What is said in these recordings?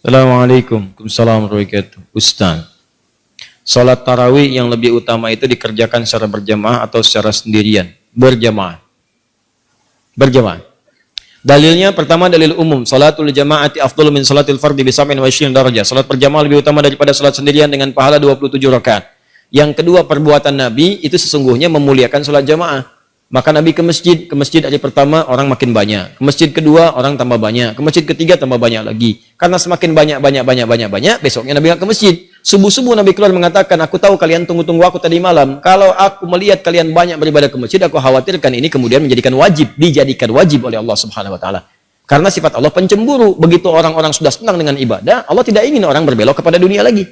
Assalamualaikum warahmatullahi wabarakatuh. Ustaz, salat tarawih yang lebih utama itu dikerjakan secara berjamaah atau secara sendirian? Berjamaah. Berjamaah. Dalilnya pertama dalil umum, salatul jamaati afdalu min salatil fardhi bi 27 darajah. Salat berjamaah lebih utama daripada salat sendirian dengan pahala 27 rakaat. Yang kedua, perbuatan Nabi itu sesungguhnya memuliakan salat jamaah. Maka Nabi ke masjid hari pertama orang makin banyak, ke masjid kedua orang tambah banyak, ke masjid ketiga tambah banyak lagi. Karena semakin banyak, besoknya Nabi ke masjid. Subuh-subuh Nabi keluar mengatakan, aku tahu kalian tunggu-tunggu aku tadi malam. Kalau aku melihat kalian banyak beribadah ke masjid, aku khawatirkan ini kemudian dijadikan wajib oleh Allah Subhanahu wa taala. Karena sifat Allah pencemburu. Begitu orang-orang sudah senang dengan ibadah, Allah tidak ingin orang berbelok kepada dunia lagi.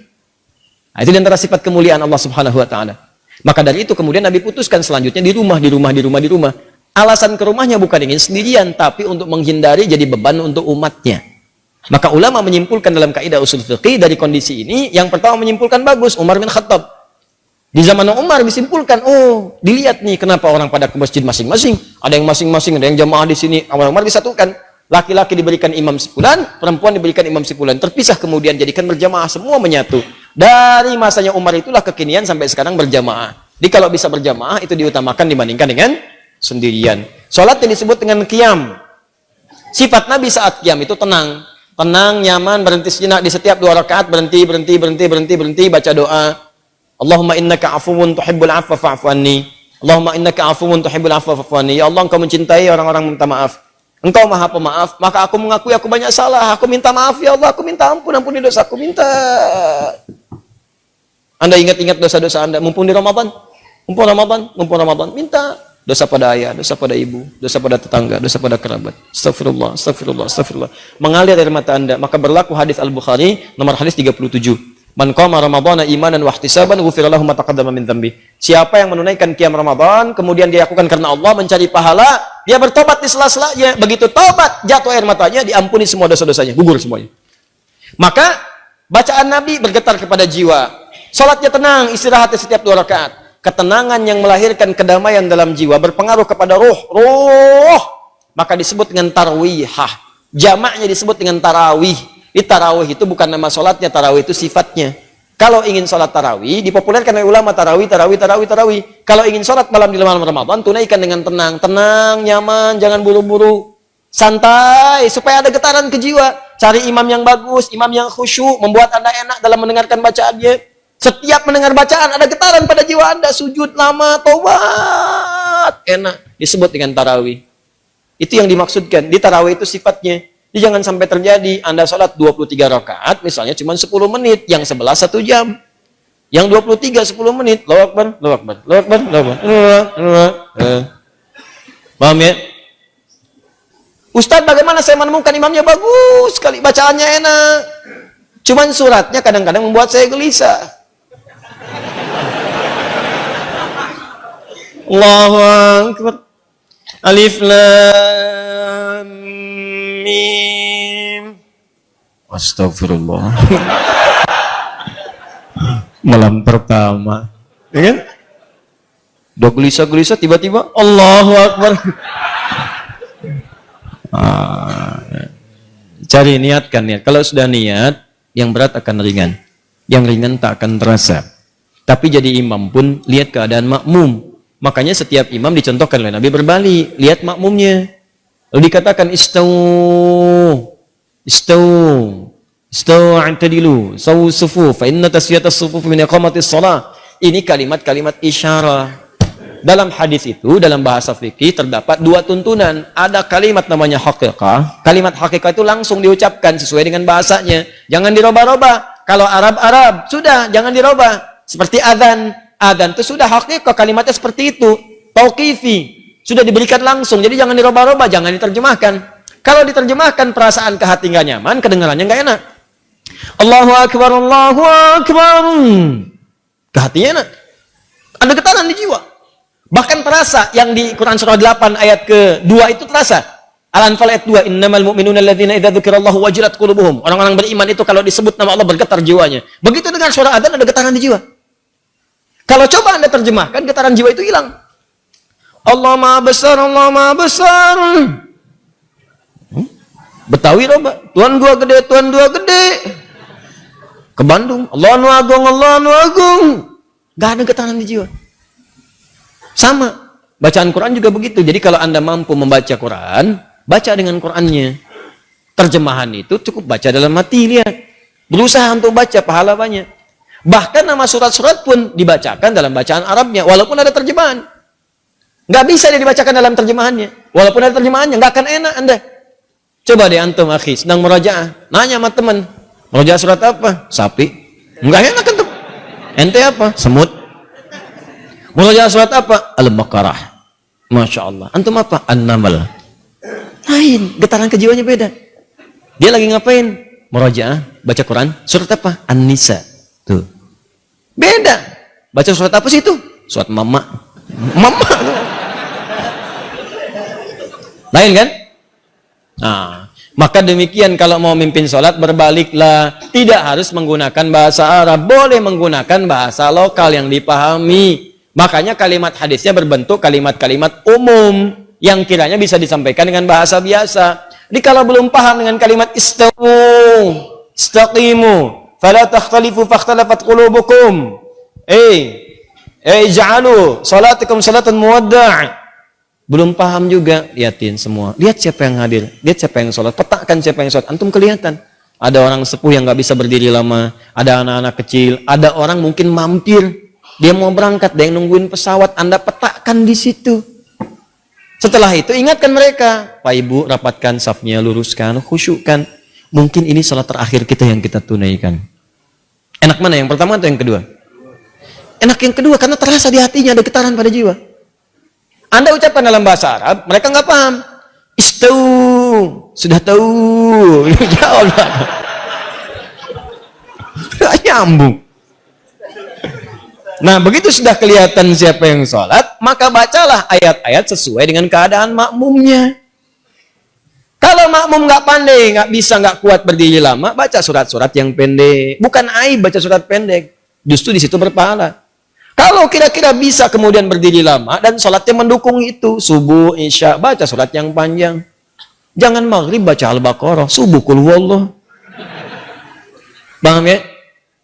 Nah, itu di antara sifat kemuliaan Allah Subhanahu wa taala. Maka dari itu kemudian Nabi putuskan selanjutnya di rumah. Alasan ke rumahnya bukan ingin sendirian, tapi untuk menghindari jadi beban untuk umatnya. Maka ulama menyimpulkan dalam kaidah usul fiqih dari kondisi ini, yang pertama menyimpulkan bagus, Umar bin Khattab. Di zaman Umar disimpulkan, oh dilihat nih kenapa orang pada ke masjid masing-masing. Ada yang masing-masing, ada yang jamaah di sini. Umar disatukan. Laki-laki diberikan imam sepulan, perempuan diberikan imam sepulan. Terpisah kemudian jadikan berjamaah, semua menyatu. Dari masanya Umar itulah kekinian sampai sekarang berjamaah. Jadi kalau bisa berjamaah itu diutamakan dibandingkan dengan sendirian. Salat yang disebut dengan qiyam. Sifat Nabi saat qiyam itu tenang. Tenang, nyaman, berhenti sejenak di setiap 2 rakaat, berhenti, baca doa. Allahumma innaka afuwun tuhibbul afwa fa'fu anni. Allahumma innaka afuwun tuhibbul afwa fa'fu anni. Ya Allah, Engkau mencintai orang-orang minta maaf. Engkau Maha Pemaaf, maka aku mengakui aku banyak salah. Aku minta maaf ya Allah, aku minta ampun, ampuni dosa aku minta. Anda ingat-ingat dosa-dosa Anda, mumpung di Ramadan, mumpung Ramadan, minta dosa pada ayah, dosa pada ibu, dosa pada tetangga, dosa pada kerabat. Astagfirullah. Mengalir air mata Anda, maka berlaku hadis Al-Bukhari nomor hadis 37. Man qama ramadhana imanan wa ihtisaban ghufira lahu ma taqaddama min dhanbi. Siapa yang menunaikan qiyam Ramadan kemudian dia lakukan karena Allah, mencari pahala, dia bertobat di sela-selanya. Begitu tobat, jatuh air matanya, diampuni semua dosa-dosanya, gugur semuanya. Maka bacaan Nabi bergetar kepada jiwa. Salatnya tenang, istirahat setiap 2 rakaat. Ketenangan yang melahirkan kedamaian dalam jiwa berpengaruh kepada ruh. Maka disebut dengan tarwihah. Jamaknya disebut dengan tarawih. Di tarawih itu bukan nama salatnya, tarawih itu sifatnya. Kalau ingin salat tarawih, dipopulerkan oleh ulama tarawih. Kalau ingin salat malam di malam Ramadan, tunaikan dengan tenang, nyaman, jangan buru-buru, santai, supaya ada getaran ke jiwa. Cari imam yang bagus, imam yang khusyuk, membuat Anda enak dalam mendengarkan bacaannya. Setiap mendengar bacaan ada getaran pada jiwa Anda, sujud lama, tobat, enak, disebut dengan tarawih. Itu yang dimaksudkan. Di tarawih itu sifatnya. Jadi jangan sampai terjadi Anda sholat 23 rakaat misalnya cuma 10 menit, yang 11 1 jam. Yang 23 10 menit. Allahu Akbar. Paham ya? Ustaz, bagaimana saya menemukan imamnya bagus sekali, bacaannya enak. Cuman suratnya kadang-kadang membuat saya gelisah. Allahu Akbar. Alif Lam Mim. Astagfirullah. Malam pertama, ya kan? Udah gelisah-gelisah, tiba-tiba Allahu Akbar. Cari niatkan niat. Kalau sudah niat, yang berat akan ringan, yang ringan tak akan terasa. Tapi jadi imam pun lihat keadaan makmum. Makanya setiap imam dicontohkan oleh Nabi berbalik, lihat makmumnya. Lalu dikatakan istau antadilu sawu sufuf fa inna taswiyatas sufuf min iqamatis shalah. Ini kalimat-kalimat isyarah. Dalam hadis itu, dalam bahasa fikih terdapat 2 tuntunan. Ada kalimat namanya haqiqah. Kalimat haqiqah itu langsung diucapkan sesuai dengan bahasanya. Jangan dirubah-rubah. Kalau Arab, sudah jangan dirubah. Seperti adzan. Adzan itu sudah haqiqah, kalimatnya seperti itu. Tauqifi, sudah diberikan langsung. Jadi jangan dirubah-rubah, jangan diterjemahkan. Kalau diterjemahkan perasaan ke hati nggak nyaman, kedengarannya nggak enak. Allahu Akbar, Allahu Akbar. Ke hatinya enak. Ada getaran di jiwa. Bahkan terasa yang di Quran surah 8 ayat ke-2 itu terasa. Al-Anfal ayat 2, innamal mu'minuna alladzina idza dzukirallahu wajilat qulubuhum. Orang-orang beriman itu kalau disebut nama Allah bergetar jiwanya. Begitu dengan suara adzan ada getaran di jiwa. Kalau coba Anda terjemahkan, getaran jiwa itu hilang. Allah Maha Besar, Allah Maha Besar. Betawi loba, Tuhan gua gede, Tuhan gua gede. Ke Bandung, Allah nu agung, Allah nu agung. Gak ada getaran di jiwa. Sama, bacaan Quran juga begitu. Jadi kalau Anda mampu membaca Quran, baca dengan Qurannya. Terjemahan itu cukup baca dalam hati, lihat. Berusaha untuk baca, pahala banyak. Bahkan nama surat-surat pun dibacakan dalam bacaan Arabnya, walaupun ada terjemahan. Nggak bisa dia dibacakan dalam terjemahannya. Walaupun ada terjemahannya, nggak akan enak Anda. Coba deh antum, akhi, sedang murajaah. Nanya sama teman, murajaah surat apa? Sapi. Nggak enak antum. Ente apa? Semut. Murajaah surat apa? Al-Baqarah. Masya Allah. Antum apa? An-Naml. Lain, getaran kejiwaannya beda. Dia lagi ngapain? Murajaah, baca Quran. Surat apa? An-Nisa. Tuh. Beda. Baca surat apa sih itu? Surat Mama. Mama. Lain kan? Nah, maka demikian kalau mau mimpin sholat berbaliklah. Tidak harus menggunakan bahasa Arab. Boleh menggunakan bahasa lokal yang dipahami. Makanya kalimat hadisnya berbentuk kalimat-kalimat umum yang kiranya bisa disampaikan dengan bahasa biasa. Jadi kalau belum paham dengan kalimat istawu, istaqimu, fala takhtalifu fakhtalafat qulubukum. Ja'alu salatakum salatan muwadda'. Belum paham juga, lihatin semua. Lihat siapa yang hadir, lihat siapa yang sholat, petakan siapa yang sholat. Antum kelihatan. Ada orang sepuh yang nggak bisa berdiri lama, ada anak-anak kecil, ada orang mungkin mampir, dia mau berangkat, dia yang nungguin pesawat. Anda petakan di situ. Setelah itu ingatkan mereka, Pak Ibu rapatkan safnya, luruskan, khusyukkan. Mungkin ini sholat terakhir kita yang kita tunaikan. Enak mana, yang pertama atau yang kedua? Enak yang kedua karena terasa di hatinya, ada getaran pada jiwa. Anda ucapkan dalam bahasa Arab, mereka nggak paham. Istau, sudah tahu. Ya Allah. Nggak nyambung. Nah, begitu sudah kelihatan siapa yang sholat, maka bacalah ayat-ayat sesuai dengan keadaan makmumnya. Kalau makmum nggak pandai, nggak bisa, nggak kuat berdiri lama, baca surat-surat yang pendek. Bukan aib baca surat pendek. Justru di situ berpahala. Kalau kira-kira bisa kemudian berdiri lama dan sholatnya mendukung itu, subuh, isya, baca surat yang panjang. Jangan maghrib baca Al-Baqarah, subuh kul huwallah. Paham ya?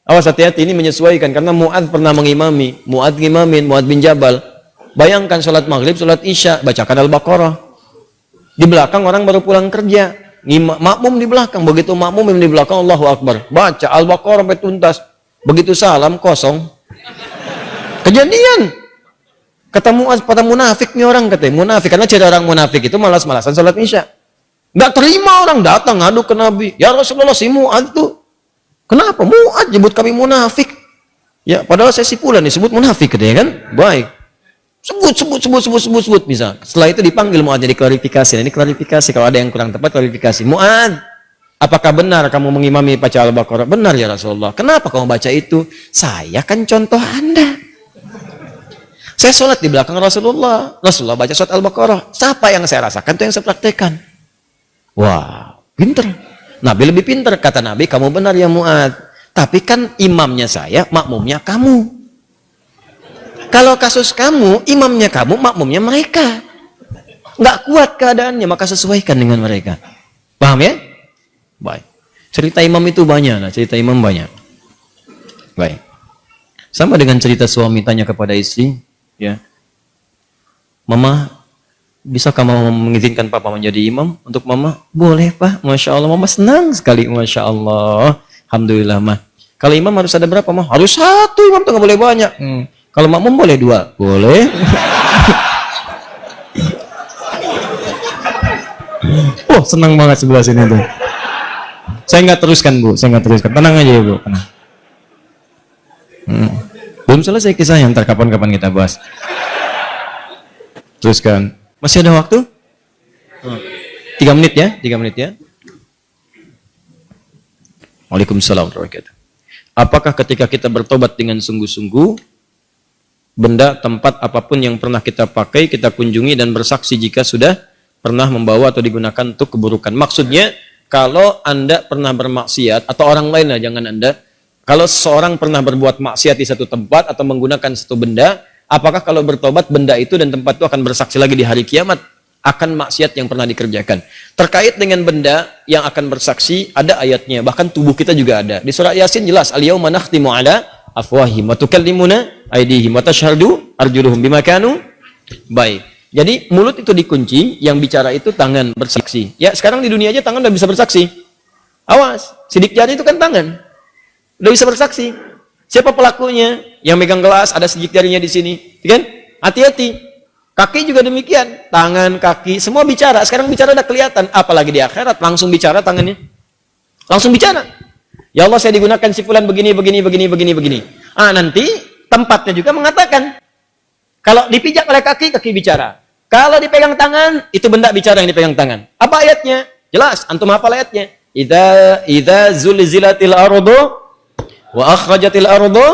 Awas hati-hati, ini menyesuaikan karena Mu'adz pernah mengimami, Mu'adz bin Jabal. Bayangkan sholat maghrib, sholat isya, bacakan Al-Baqarah. Di belakang orang baru pulang kerja, makmum di belakang, begitu makmum yang di belakang Allahu Akbar, baca Al-Baqarah sampai tuntas. Begitu salam kosong. Kejadian. Kata Mu'adz, pada munafik nih orang, katanya munafik, karena ciri orang munafik itu malas-malasan sholat isya. Nggak terima orang datang ngadu ke Nabi, ya Rasulullah, si Mu'adz tuh kenapa Mu'adz nyebut kami munafik? Ya padahal saya si Fulan disebut munafik, katanya kan? Baik. Sebut bisa. Setelah itu dipanggil Mu'adz, jadi klarifikasi. Nah, ini klarifikasi, kalau ada yang kurang tepat klarifikasi. Mu'adz, apakah benar kamu mengimami baca Al-Baqarah? Benar ya Rasulullah. Kenapa kamu baca itu? Saya kan contoh Anda. Saya sholat di belakang Rasulullah. Rasulullah baca surat Al-Baqarah. Siapa yang saya rasakan itu yang saya praktekkan. Wah, pinter. Nabi lebih pinter. Kata Nabi, kamu benar ya Mu'adz. Tapi kan imamnya saya, makmumnya kamu. Kalau kasus kamu, imamnya kamu, makmumnya mereka. Nggak kuat keadaannya, maka sesuaikan dengan mereka. Paham ya? Baik. Cerita imam itu banyak. Nah, cerita imam banyak. Baik. Sama dengan cerita suami tanya kepada istri, ya, Mama, bisa kamu mengizinkan Papa menjadi imam untuk Mama? Boleh Pak, Masya Allah, Mama senang sekali, Masya Allah. Alhamdulillah Mah. Kalau imam harus ada berapa Mah? Harus satu imam, tuh nggak boleh banyak. Kalau makmum boleh dua? Boleh. Oh, senang banget sebelah sini tuh. Saya nggak teruskan Bu, saya nggak teruskan. Tenang aja ya Bu, tenang. Belum selesai kisahnya, ntar kapan-kapan kita bahas. Teruskan. Masih ada waktu? 3 menit ya, 3 menit ya. Waalaikumsalam warahmatullahi wabarakatuh. Apakah ketika kita bertobat dengan sungguh-sungguh, benda, tempat, apapun yang pernah kita pakai, kita kunjungi dan bersaksi jika sudah pernah membawa atau digunakan untuk keburukan? Maksudnya, kalau Anda pernah bermaksiat, atau orang lain lah, jangan Anda. Kalau seorang pernah berbuat maksiat di satu tempat atau menggunakan satu benda, apakah kalau bertobat benda itu dan tempat itu akan bersaksi lagi di hari kiamat? akan maksiat yang pernah dikerjakan. Terkait dengan benda yang akan bersaksi, ada ayatnya. Bahkan tubuh kita juga ada. Di surah Yasin jelas, al-yauma nakhtimu ala afwahihim wa tukallimuna aydihim wa tashhadu arjuluhum bima kanu. Baik. Jadi mulut itu dikunci, yang bicara itu tangan bersaksi. Ya, sekarang di dunia aja tangan udah bisa bersaksi. Awas, sidik jari itu kan tangan. Udah bisa bersaksi. Siapa pelakunya? Yang megang gelas, ada sidik jarinya di sini. Kan? Hati-hati. Kaki juga demikian, tangan, kaki, semua bicara. Sekarang bicara udah kelihatan, apalagi di akhirat langsung bicara tangannya. Langsung bicara. Ya Allah, saya digunakan si fulan begini. Nanti tempatnya juga mengatakan. Kalau dipijak oleh kaki, kaki bicara. Kalau dipegang tangan, itu benda bicara yang dipegang tangan. Apa ayatnya? Jelas, antum hafal ayatnya. Idza zulzilatil ardu wa akhrajatil ardu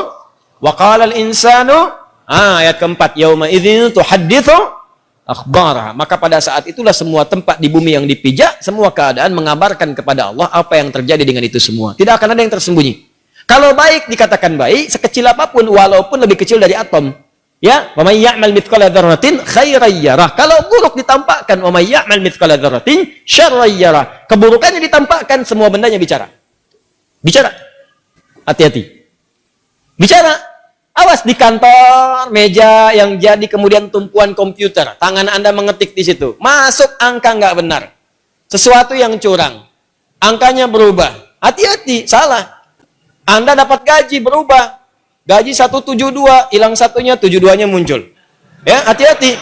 wa qala al insanu. Ayat keempat, yauma idzin tuhadditsu akhbaraha. Maka pada saat itulah semua tempat di bumi yang dipijak, semua keadaan mengabarkan kepada Allah apa yang terjadi dengan itu semua. Tidak akan ada yang tersembunyi. Kalau baik dikatakan baik, sekecil apapun, walaupun lebih kecil dari atom. Ya, wa may ya'mal mithqala dzarratin khairan yarah. Kalau buruk ditampakkan, wa may ya'mal mithqala dzarratin syarran yarah. Keburukannya ditampakkan, semua bendanya bicara. Bicara. Hati-hati. Bicara. Awas di kantor, meja yang jadi kemudian tumpuan komputer. Tangan Anda mengetik di situ. Masuk angka nggak benar. Sesuatu yang curang. Angkanya berubah. Hati-hati, salah. Anda dapat gaji berubah. Gaji 172, hilang satunya, 72-nya muncul. Ya, hati-hati.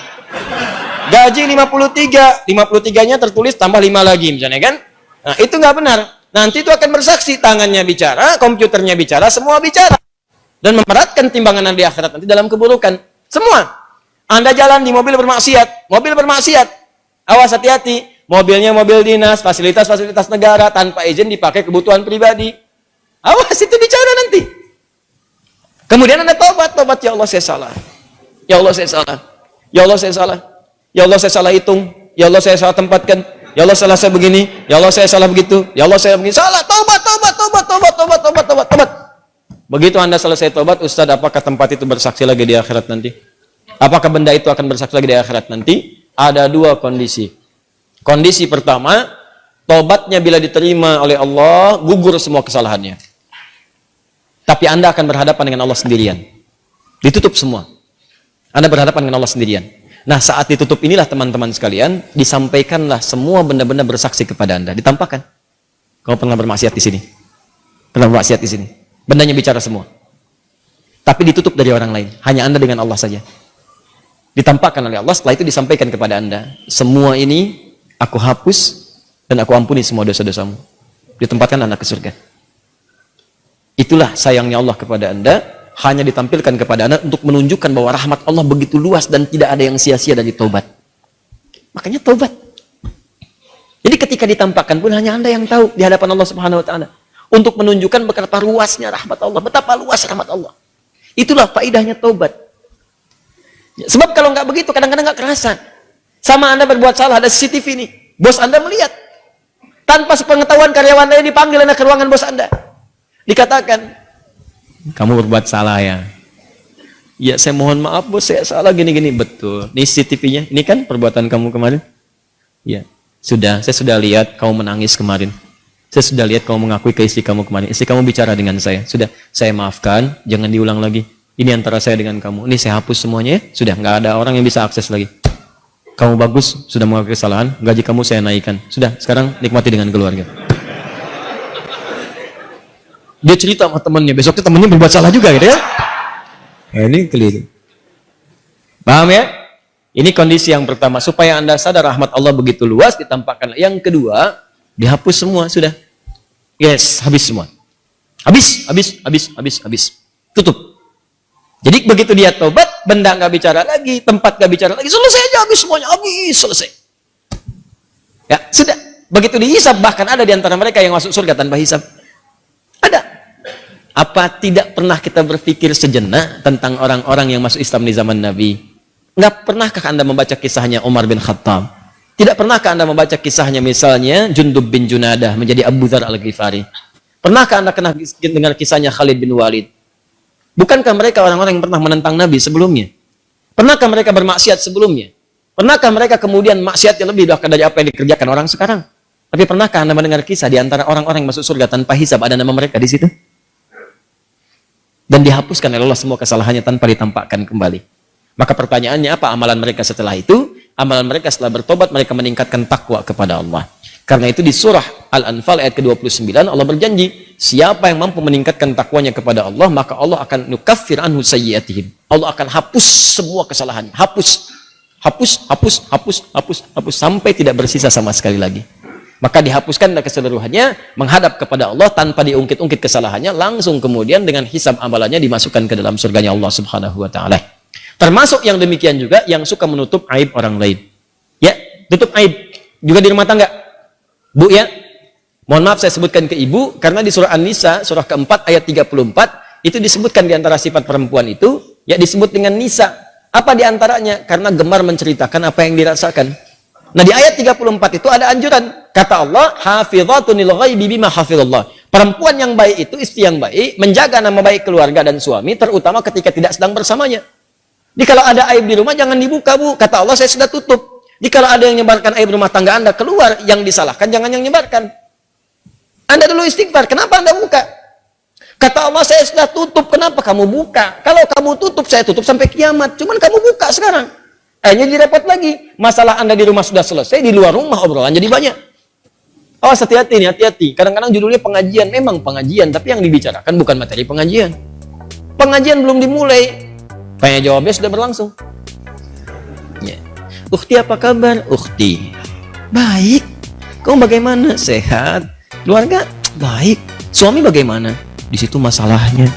Gaji 53, 53-nya tertulis tambah 5 lagi misalnya kan. Nah, itu nggak benar. Nanti itu akan bersaksi. Tangannya bicara, komputernya bicara, semua bicara. Dan memberatkan timbangan di akhirat nanti dalam keburukan. Semua. Anda jalan di mobil bermaksiat. Mobil bermaksiat. Awas, hati-hati. Mobilnya mobil dinas, fasilitas-fasilitas negara, tanpa izin dipakai kebutuhan pribadi. Awas, itu bicara nanti. Kemudian Anda tobat. Ya Allah, saya salah. Ya Allah, saya salah. Ya Allah, saya salah. Ya Allah, saya salah hitung. Ya Allah, saya salah tempatkan. Ya Allah, salah saya begini. Ya Allah, saya salah begitu. Ya Allah, saya begini. Salah. Tobat. Begitu Anda selesai tobat, Ustaz, apakah tempat itu bersaksi lagi di akhirat nanti? Apakah benda itu akan bersaksi lagi di akhirat nanti? Ada dua kondisi. Kondisi pertama, tobatnya bila diterima oleh Allah, gugur semua kesalahannya. Tapi Anda akan berhadapan dengan Allah sendirian. Ditutup semua. Anda berhadapan dengan Allah sendirian. Nah, saat ditutup inilah teman-teman sekalian, disampaikanlah semua benda-benda bersaksi kepada Anda. Ditampakkan. Kau pernah bermaksiat di sini. Pernah bermaksiat di sini. Bendanya bicara semua. Tapi ditutup dari orang lain. Hanya Anda dengan Allah saja. Ditampakkan oleh Allah, setelah itu disampaikan kepada Anda. Semua ini aku hapus dan aku ampuni semua dosa-dosamu. Ditempatkan Anda ke surga. Itulah sayangnya Allah kepada Anda. Hanya ditampilkan kepada Anda untuk menunjukkan bahwa rahmat Allah begitu luas dan tidak ada yang sia-sia dari taubat. Makanya taubat. Jadi ketika ditampakkan pun hanya Anda yang tahu di hadapan Allah Subhanahu wa taala. Untuk menunjukkan betapa luasnya rahmat Allah, betapa luas rahmat Allah. Itulah faedahnya taubat. Sebab kalau nggak begitu, kadang-kadang nggak kerasa. Sama Anda berbuat salah, ada CCTV nih. Bos Anda melihat. Tanpa sepengetahuan karyawan Anda dipanggil Anda ke ruangan bos Anda. Dikatakan, kamu berbuat salah ya. Ya, saya mohon maaf bos, saya salah gini-gini. Betul. Ini CCTV-nya. Ini kan perbuatan kamu kemarin. Ya, sudah. Saya sudah lihat kamu menangis kemarin. Saya sudah lihat kamu mengakui ke istri kamu kemarin. Istri kamu bicara dengan saya. Sudah, saya maafkan. Jangan diulang lagi. Ini antara saya dengan kamu. Ini saya hapus semuanya ya. Sudah, nggak ada orang yang bisa akses lagi. Kamu bagus, sudah mengakui kesalahan. Gaji kamu saya naikkan. Sudah, sekarang nikmati dengan keluarga. Dia cerita sama temannya. Besoknya temannya berbuat salah juga gitu ya. Nah, ini keliru. Paham ya? Ini kondisi yang pertama. Supaya Anda sadar rahmat Allah begitu luas, ditampakkan. Yang kedua, dihapus semua, sudah. Yes, habis semua. Habis. Tutup. Jadi begitu dia tobat, benda nggak bicara lagi, tempat nggak bicara lagi, selesai aja, habis semuanya, habis, selesai. Ya, sudah. Begitu dihisab, bahkan ada di antara mereka yang masuk surga tanpa hisab. Ada. Apa tidak pernah kita berpikir sejenak tentang orang-orang yang masuk Islam di zaman Nabi? Nggak pernahkah Anda membaca kisahnya Umar bin Khattab? Tidak pernahkah Anda membaca kisahnya misalnya Jundub bin Junadah menjadi Abu Dzar Al-Ghifari? Pernahkah Anda pernah dengar kisahnya Khalid bin Walid? Bukankah mereka orang-orang yang pernah menentang Nabi sebelumnya? Pernahkah mereka bermaksiat sebelumnya? Pernahkah mereka kemudian maksiatnya lebih dari apa yang dikerjakan orang sekarang? Tapi pernahkah Anda mendengar kisah di antara orang-orang yang masuk surga tanpa hisab ada nama mereka di situ? Dan dihapuskan oleh Allah semua kesalahannya tanpa ditampakkan kembali. Maka pertanyaannya apa amalan mereka setelah itu? Amalan mereka setelah bertobat, mereka meningkatkan takwa kepada Allah. Karena itu di surah Al-Anfal ayat ke-29 Allah berjanji, siapa yang mampu meningkatkan takwanya kepada Allah, maka Allah akan nukaffir anhu sayyiatihim. Allah akan hapus semua kesalahannya. Hapus sampai tidak bersisa sama sekali lagi. Maka dihapuskan keseluruhannya, menghadap kepada Allah tanpa diungkit-ungkit kesalahannya, langsung kemudian dengan hisab amalannya dimasukkan ke dalam surganya Allah Subhanahu wa taala. Termasuk yang demikian juga yang suka menutup aib orang lain. Ya, tutup aib juga di rumah tangga. Bu ya, mohon maaf saya sebutkan ke ibu karena di surah An-Nisa surah keempat ayat 34 itu disebutkan di antara sifat perempuan itu ya disebut dengan nisa. Apa di antaranya? Karena gemar menceritakan apa yang dirasakan. Nah, di ayat 34 itu ada anjuran. Kata Allah, hafizatun lil ghaibi bima hafizallah. Perempuan yang baik itu, istri yang baik, menjaga nama baik keluarga dan suami, terutama ketika tidak sedang bersamanya. Jadi kalau ada aib di rumah, jangan dibuka, Bu. Kata Allah, saya sudah tutup. Jadi kalau ada yang menyebarkan aib rumah tangga Anda keluar, yang disalahkan jangan yang menyebarkan. Anda dulu istighfar, kenapa Anda buka? Kata Allah, saya sudah tutup, kenapa kamu buka? Kalau kamu tutup, saya tutup sampai kiamat. Cuman kamu buka sekarang. Akhirnya jadi repot lagi. Masalah Anda di rumah sudah selesai, di luar rumah obrolan jadi banyak. Oh, hati-hati nih, hati-hati. Kadang-kadang judulnya pengajian, memang pengajian, tapi yang dibicarakan bukan materi pengajian. Pengajian belum dimulai, tanya jawabnya sudah berlangsung. Ya. Ukhti apa kabar? Ukhti. Baik. Kamu bagaimana? Sehat. Keluarga? Baik. Suami bagaimana? Di situ masalahnya.